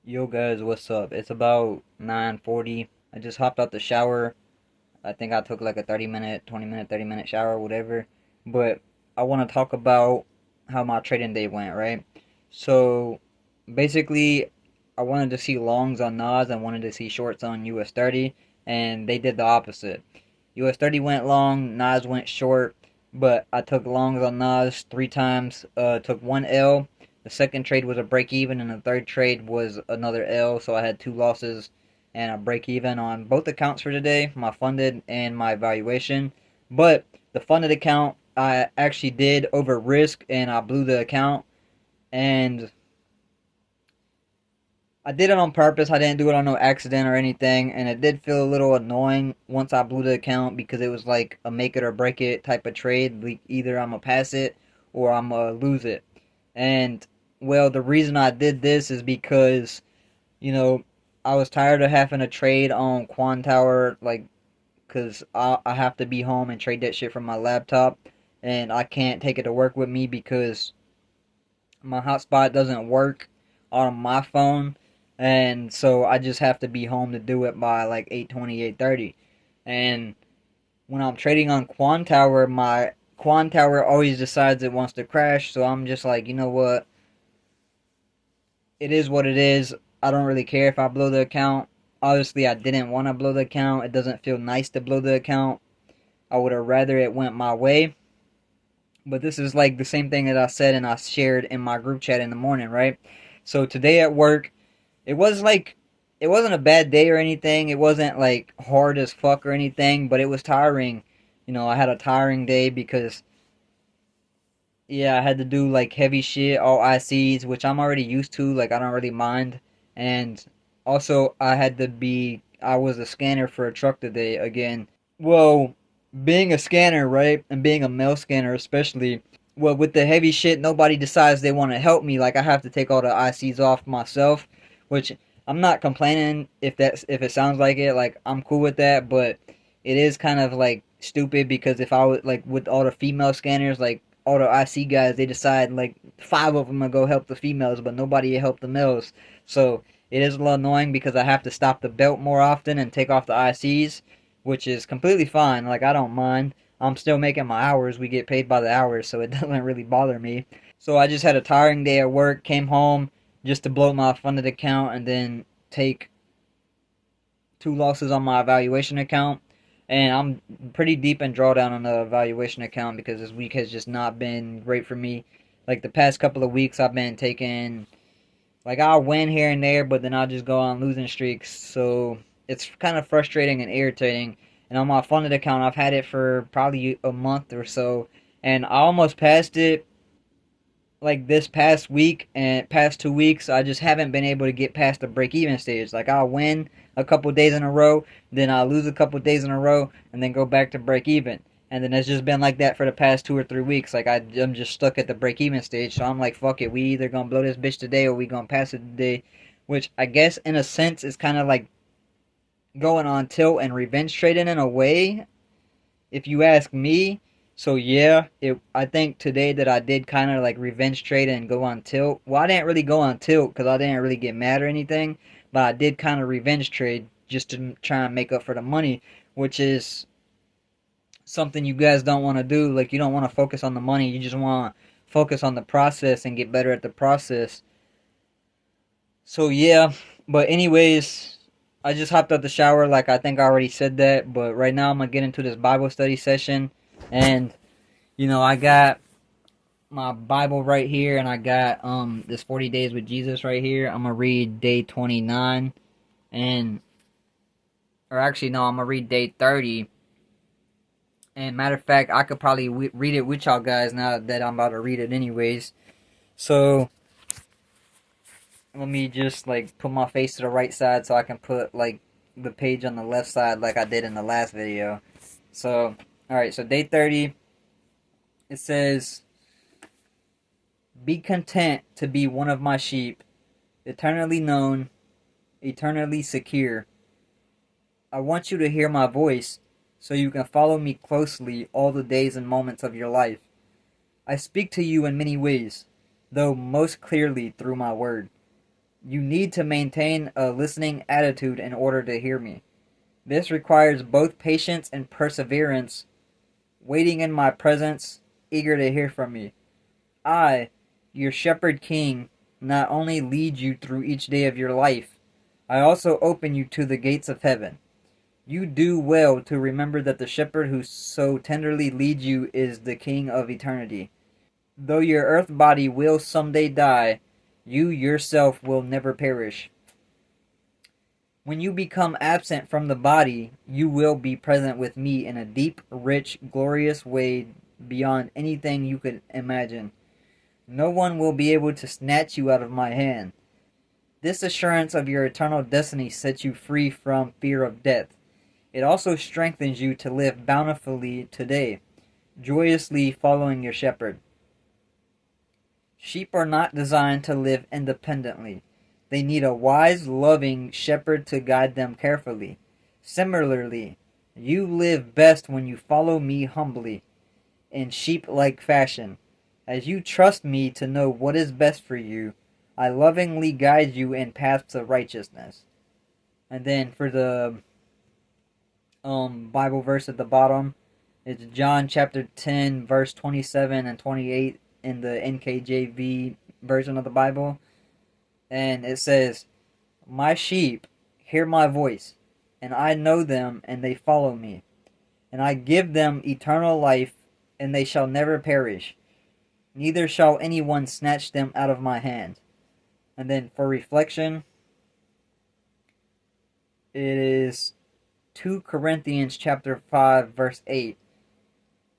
Yo guys, what's up? It's about 9:40. I just hopped out the shower. I think I took like a 30 minute, 20 minute, 30 minute shower, whatever. But I want to talk about how my trading day went, right? So basically, I wanted to see longs on NAS and wanted to see shorts on US 30, and they did the opposite. US 30 went long, NAS went short, but I took longs on NAS three times, took one L. The second trade was a break even, and the third trade was another L, so I had two losses and a break even on both accounts for today, my funded and my valuation. But the funded account, I actually did over risk and I blew the account, and I did it on purpose. I didn't do it on no accident or anything, and it did feel a little annoying once I blew the account because it was like a make it or break it type of trade. Like either I'm gonna pass it or I'm gonna lose it. And well, the reason I did this is because you know I was tired of having to trade on Quan Tower, like because I have to be home and trade that shit from my laptop, and I can't take it to work with me because my hotspot doesn't work on my phone, and so I just have to be home to do it by like 8:20, 8:30. And when I'm trading on Quan Tower, my Quan Tower always decides it wants to crash, so I'm just like, you know what? It is what it is. I don't really care if I blow the account. Obviously, I didn't want to blow the account. It doesn't feel nice to blow the account. I would have rather it went my way. But this is like the same thing that I said and I shared in my group chat in the morning, right? So today at work, it wasn't a bad day or anything. It wasn't like hard as fuck or anything, but it was tiring. I had a tiring day because yeah, I had to do like heavy shit, all ICs, which I'm already used to, like I don't really mind. And also I was a scanner for a truck today again. Well, being a scanner, right? And being a mail scanner especially, well, with the heavy shit, nobody decides they want to help me. Like I have to take all the ICs off myself, which I'm not complaining if it sounds like it. Like I'm cool with that, but it is kind of like stupid because if I was like with all the female scanners, like all the IC guys, they decide like five of them to go help the females, but nobody help the males. So it is a little annoying because I have to stop the belt more often and take off the ICs, which is completely fine. Like I don't mind. I'm still making my hours. We get paid by the hours, so it doesn't really bother me. So I just had a tiring day at work, came home just to blow my funded account and then take two losses on my evaluation account. And I'm pretty deep in drawdown on the evaluation account because this week has just not been great for me. Like the past couple of weeks, I've been taking, like I'll win here and there, but then I'll just go on losing streaks. So it's kind of frustrating and irritating. And on my funded account, I've had it for probably a month or so, and I almost passed it like this past week and past 2 weeks. I just haven't been able to get past the break even stage. Like I'll win a couple days in a row, then I'll lose a couple days in a row, and then go back to break even. And then it's just been like that for the past 2 or 3 weeks. Like I'm just stuck at the break even stage. So I'm like, fuck it. We either gonna blow this bitch today or we gonna pass it today. Which I guess in a sense is kind of like going on tilt and revenge trading in a way, if you ask me. So yeah, I think today that I did kind of like revenge trade and go on tilt. Well, I didn't really go on tilt because I didn't really get mad or anything, but I did kind of revenge trade just to try and make up for the money, which is something you guys don't want to do. Like you don't want to focus on the money, you just want to focus on the process and get better at the process. So yeah, but anyways, I just hopped out the shower. Like I think I already said that, but right now I'm gonna get into this Bible study session, and I got my Bible right here, and I got this 40 days with Jesus right here. I'm gonna read day 29, and or actually no, I'm gonna read day 30. And matter of fact, I could probably read it with y'all guys now that I'm about to read it anyways. So let me just like put my face to the right side so I can put like the page on the left side like I did in the last video. So, alright, so day 30, it says, "Be content to be one of my sheep, eternally known, eternally secure. I want you to hear my voice so you can follow me closely all the days and moments of your life. I speak to you in many ways, though most clearly through my word. You need to maintain a listening attitude in order to hear me. This requires both patience and perseverance, waiting in my presence, eager to hear from me. I, your shepherd king, not only lead you through each day of your life, I also open you to the gates of heaven. You do well to remember that the shepherd who so tenderly leads you is the king of eternity. Though your earth body will someday die, you yourself will never perish. When you become absent from the body, you will be present with me in a deep, rich, glorious way beyond anything you could imagine. No one will be able to snatch you out of my hand. This assurance of your eternal destiny sets you free from fear of death. It also strengthens you to live bountifully today, joyously following your shepherd. Sheep are not designed to live independently. They need a wise, loving shepherd to guide them carefully. Similarly, you live best when you follow me humbly, in sheep-like fashion. As you trust me to know what is best for you, I lovingly guide you in paths of righteousness. And then for the Bible verse at the bottom, it's John chapter 10, verse 27 and 28 in the NKJV version of the Bible. And it says, My sheep hear my voice, and I know them, and they follow me. And I give them eternal life, and they shall never perish. Neither shall anyone snatch them out of my hand. And then for reflection, it is 2 Corinthians chapter 5, verse 8.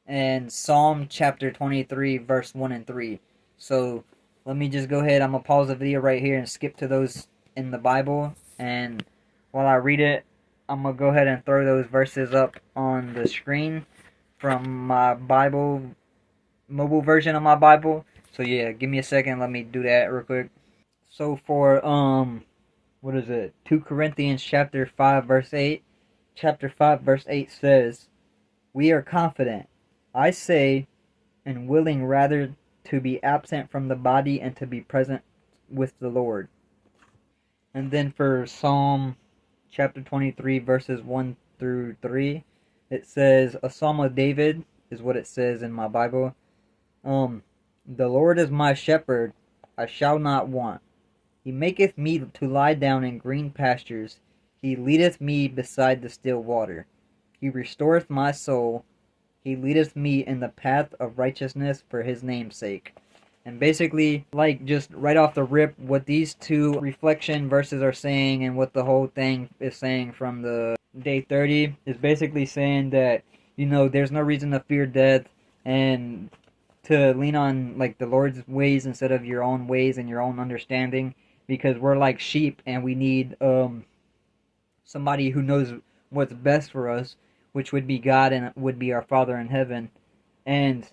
And Psalm chapter 23, verse 1 and 3. So let me just go ahead. I'm going to pause the video right here and skip to those in the Bible. And while I read it, I'm going to go ahead and throw those verses up on the screen from my Bible, mobile version of my Bible. So yeah, give me a second. Let me do that real quick. So for, what is it? 2 Corinthians chapter 5, verse 8. Chapter 5, verse 8 says, We are confident, I say, and willing rather to be absent from the body and to be present with the Lord. And then for Psalm chapter 23, verses 1 through 3, it says, a Psalm of David is what it says in my Bible. The Lord is my shepherd, I shall not want. He maketh me to lie down in green pastures. He leadeth me beside the still water. He restoreth my soul. He leadeth me in the path of righteousness for his name's sake. And basically, like, just right off the rip, what these two reflection verses are saying and what the whole thing is saying from the day 30 is basically saying that, you know, there's no reason to fear death and to lean on, like, the Lord's ways instead of your own ways and your own understanding, because we're like sheep and we need somebody who knows what's best for us, which would be God and would be our Father in heaven. And,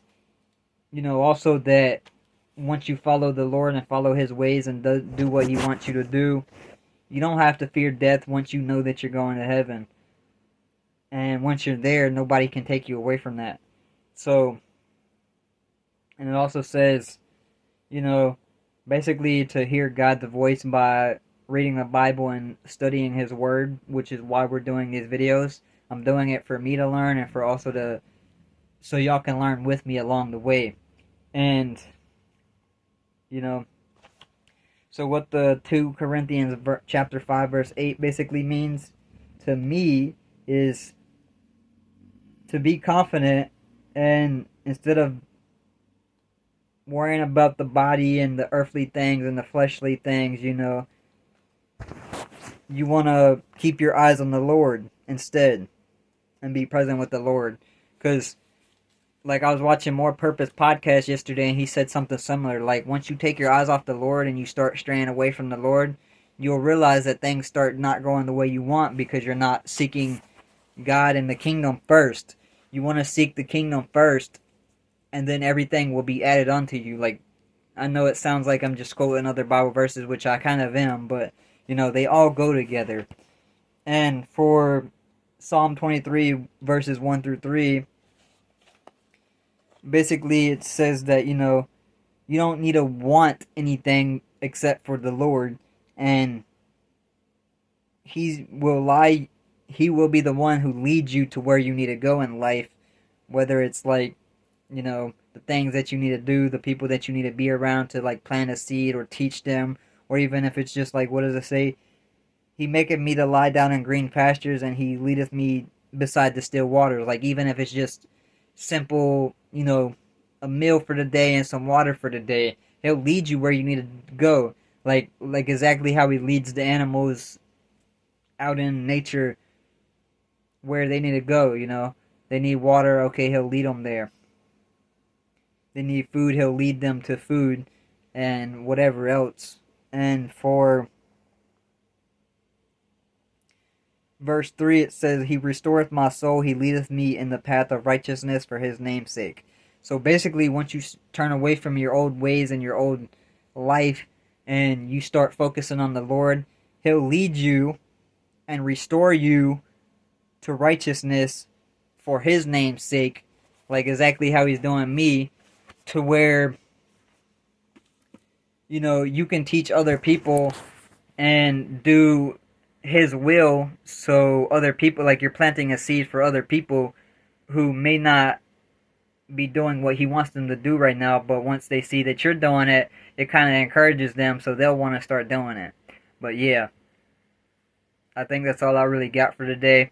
you know, also that once you follow the Lord and follow his ways and do what he wants you to do, you don't have to fear death once you know that you're going to heaven. And once you're there, nobody can take you away from that. So, and it also says, you know, basically to hear God's voice by reading the Bible and studying his word, which is why we're doing these videos. I'm doing it for me to learn and for also to, so y'all can learn with me along the way. And, you know, so what the 2 Corinthians chapter 5 verse 8 basically means to me is to be confident, and instead of worrying about the body and the earthly things and the fleshly things, you know, you want to keep your eyes on the Lord instead and be present with the Lord. Because, like, I was watching More Purpose podcast yesterday, and he said something similar. Like, once you take your eyes off the Lord and you start straying away from the Lord, you'll realize that things start not going the way you want because you're not seeking God and the kingdom first. You want to seek the kingdom first, and then everything will be added unto you. Like, I know it sounds like I'm just quoting other Bible verses, which I kind of am, but, you know, they all go together. And for Psalm 23, verses 1 through 3, basically it says that, you know, you don't need to want anything except for the Lord, and he will be the one who leads you to where you need to go in life, whether it's like, the things that you need to do, the people that you need to be around to like plant a seed or teach them, or even if it's just like, what does it say? He maketh me to lie down in green pastures, and he leadeth me beside the still waters. Like, even if it's just simple, a meal for the day and some water for the day, he'll lead you where you need to go. Like exactly how he leads the animals out in nature where they need to go. They need water, okay, he'll lead them there. They need food, he'll lead them to food and whatever else. And for verse 3, it says, he restoreth my soul, he leadeth me in the path of righteousness for his name's sake. So basically, once you turn away from your old ways and your old life and you start focusing on the Lord, he'll lead you and restore you to righteousness for his name's sake, like exactly how he's doing me, to where you can teach other people and do his will, so other people, like, you're planting a seed for other people who may not be doing what he wants them to do right now, but once they see that you're doing it, it kind of encourages them, so they'll want to start doing it. But yeah, I think that's all I really got for today.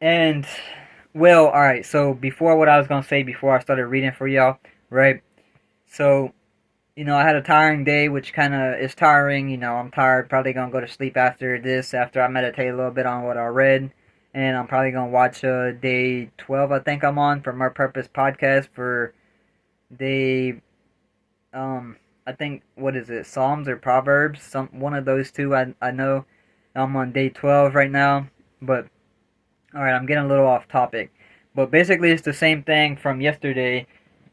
And well, alright, so before, what I was gonna say before I started reading for y'all, right? So, I had a tiring day, which kind of is tiring. I'm tired, probably gonna go to sleep after this, after I meditate a little bit on what I read. And I'm probably gonna watch day 12, I think I'm on, for My Purpose podcast for day, I think, what is it, Psalms or Proverbs? One of those two, I know. I'm on day 12 right now, but alright, I'm getting a little off topic. But basically, it's the same thing from yesterday,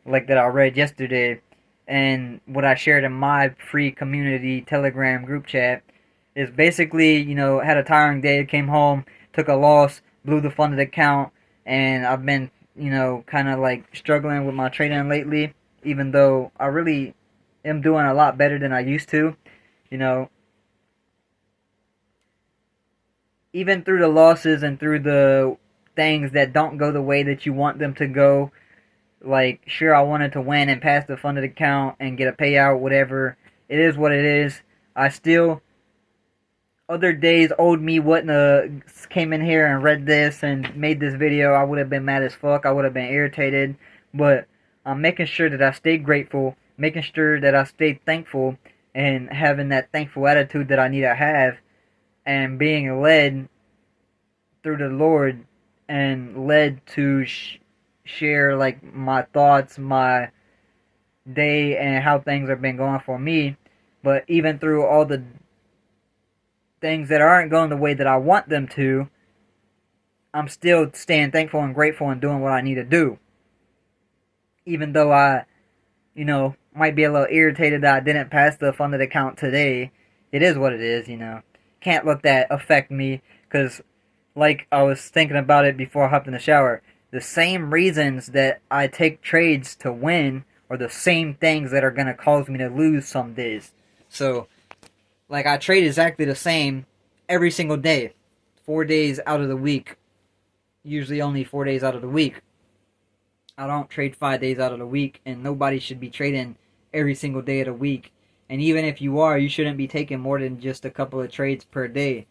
like that I read yesterday, and what I shared in my free community Telegram group chat is basically, had a tiring day, came home, took a loss, blew the funded account, and I've been, kind of like struggling with my trading lately, even though I really am doing a lot better than I used to. You know, even through the losses and through the things that don't go the way that you want them to go, like, sure, I wanted to win and pass the funded account and get a payout, whatever. It is what it is. I still, other days, old me wouldn't have came in here and read this and made this video. I would have been mad as fuck. I would have been irritated. But I'm making sure that I stay grateful, making sure that I stay thankful, and having that thankful attitude that I need to have, and being led through the Lord and led to share, like, my thoughts, my day, and how things have been going for me. But even through all the things that aren't going the way that I want them to, I'm still staying thankful and grateful and doing what I need to do. Even though I, might be a little irritated that I didn't pass the funded account today, it is what it is. Can't let that affect me, because, like, I was thinking about it before I hopped in the shower, the same reasons that I take trades to win are the same things that are going to cause me to lose some days. So, like, I trade exactly the same every single day. 4 days out of the week. Usually only 4 days out of the week. I don't trade 5 days out of the week, and nobody should be trading every single day of the week. And even if you are, you shouldn't be taking more than just a couple of trades per day.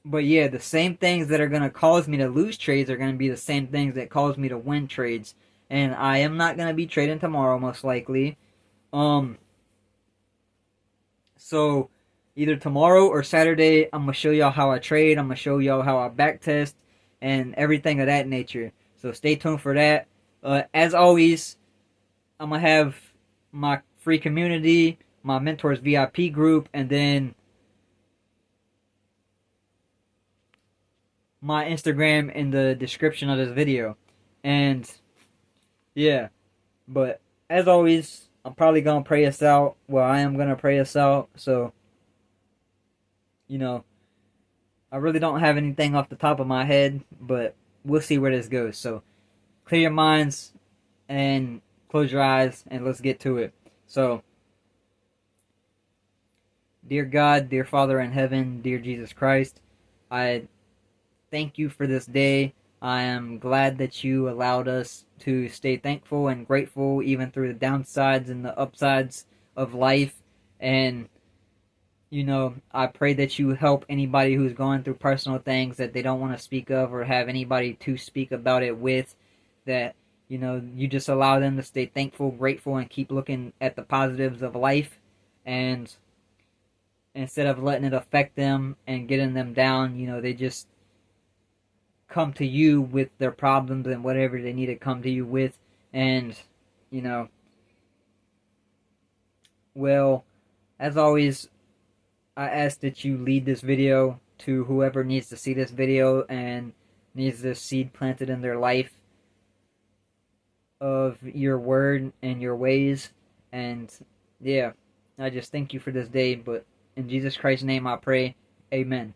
But yeah, the same things that are going to cause me to lose trades are going to be the same things that cause me to win trades. And I am not going to be trading tomorrow, most likely. So either tomorrow or Saturday, I'm going to show y'all how I trade. I'm going to show y'all how I backtest and everything of that nature. So stay tuned for that. As always, I'm going to have my free community, my Mentors VIP group, and then my Instagram in the description of this video. And yeah, but as always, I'm probably gonna pray us out. Well, I am gonna pray us out. So, I really don't have anything off the top of my head, but we'll see where this goes. So clear your minds, and close your eyes and let's get to it. So, dear God, dear Father in heaven, dear Jesus Christ, I thank you for this day. I am glad that you allowed us to stay thankful and grateful even through the downsides and the upsides of life. And, I pray that you help anybody who's going through personal things that they don't want to speak of or have anybody to speak about it with, that, you just allow them to stay thankful, grateful, and keep looking at the positives of life. And instead of letting it affect them and getting them down, they just come to you with their problems and whatever they need to come to you with. And, you know, well, as always, I ask that you lead this video to whoever needs to see this video and needs this seed planted in their life of your word and your ways. And yeah, I just thank you for this day. But in Jesus Christ's name I pray. Amen.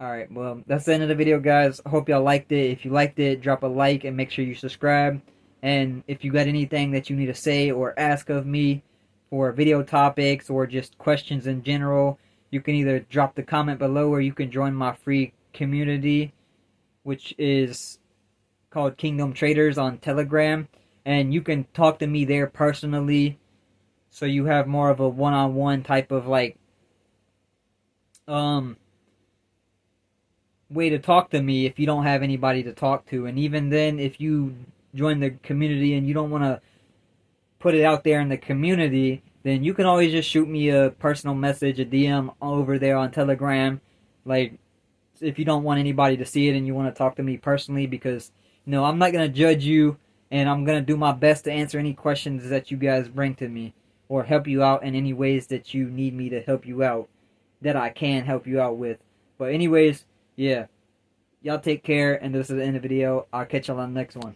Alright, well, that's the end of the video, guys. I hope y'all liked it. If you liked it, drop a like and make sure you subscribe. And if you got anything that you need to say or ask of me for video topics or just questions in general, you can either drop the comment below or you can join my free community, which is called Kingdom Traders on Telegram. And you can talk to me there personally, so you have more of a one-on-one type of way to talk to me if you don't have anybody to talk to. And even then, if you join the community and you don't want to put it out there in the community, then you can always just shoot me a personal message, a DM over there on Telegram. Like, if you don't want anybody to see it and you want to talk to me personally, because I'm not going to judge you, and I'm going to do my best to answer any questions that you guys bring to me or help you out in any ways that you need me to help you out, that I can help you out with. But anyways, yeah, y'all take care, and this is the end of the video. I'll catch y'all on the next one.